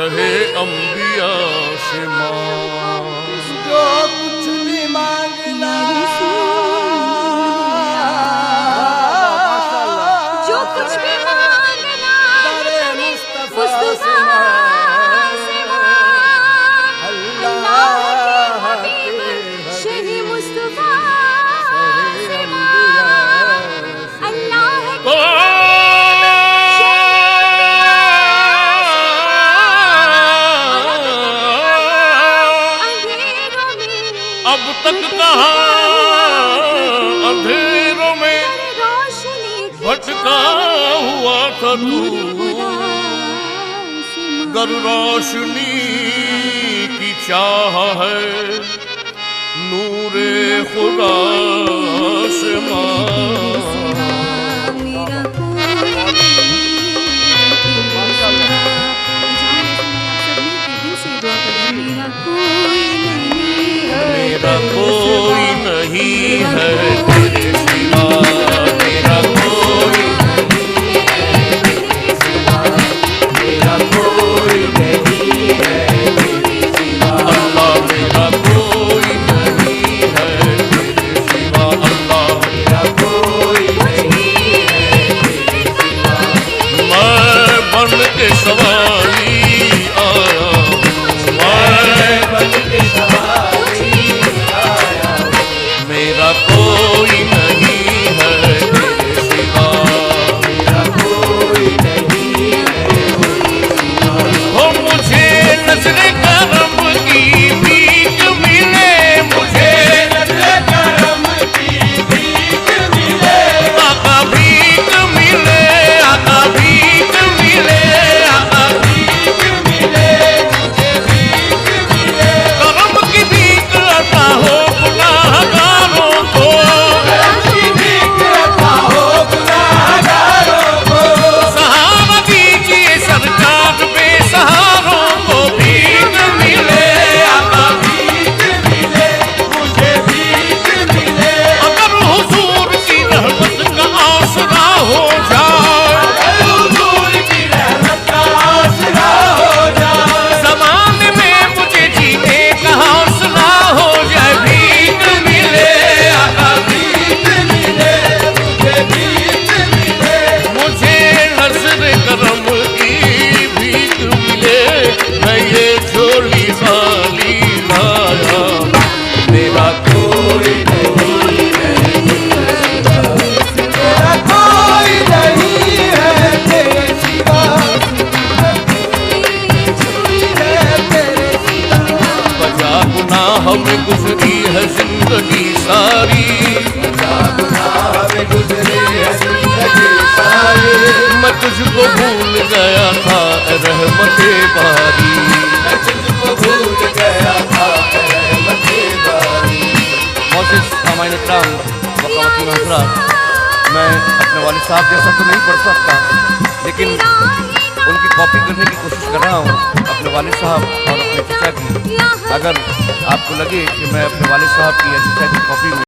शहे अंबिया से मांग। जो कुछ भी मांगना, जो कुछ भी मांगना मुस्तफा से मांग। अल्लाह के शहे मुस्तफा से मांग। अल्लाह अब तक कहाँ अंधेरों में भटका हुआ था तू, गर रोशनी की चाह है नूरे खुदा से मांग। मेरा कोई नहीं है तेरे सिवा, मेरा कोई मेरा कोई नहीं है तेरे सिवा। अल्लाह, मेरा कोई नहीं है तेरे सिवा। अल्लाह, मेरा कोई नहीं है तेरे सिवा। मैं बन के सवारी आया, मैं बन के सवारी आया। मेरा कोई नहीं है तेरे सिवा। मेरा कोई नहीं है तेरे सिवा। हो मुझे नजरे करम की भीख मिले, मुझे नज़रे करम की भीख मिले। आका भीख मिले, आका भीख मिले, आका भीख मिले, मुझे भीख मिले। करम की भीख अता हो गुनाहगारों को, करम की भीख अता हो गुनाहगारों को। सहारा दीजिए सरकार बेसहारों को भीख मिले, आका भीख मिले, मुझे भीख मिले। अगर हुजूर की रहमत का आसरा हो जाए, हुजूर की रहमत का आसरा हो जाए। ज़माने में मुझे जीने का हौसला हो जाए, भीख मिले, आका भीख मिले, मुझे भीख मिले। मुझे नज़र करम की भीख मिले। मैं ये झोली खाली लाया, मेरा कोई नहीं है मेरा कोई नहीं है तेरे सिवा। कोई है तेरे सिवा। बजा गुनाह में गुजरी है जिंदगी सारी, गुनाह में गुजरी है जिंदगी सारी। मैं तुझको भूल गया था रहमते बारी। मैं तुझको भूल गया था रहमते बारी। मोअज़्ज़िज़ सामाईन इकराम व ख़वातीन व हज़रात, मैं अपने वालिद साहब जैसा तो नहीं पढ़ सकता, लेकिन उनकी कॉपी करने की कोशिश कर रहा हूँ, अपने वालिद साहब और अपने चचा की। अगर आपको लगे कि मैं अपने वालिद साहब की या चचा की कॉपी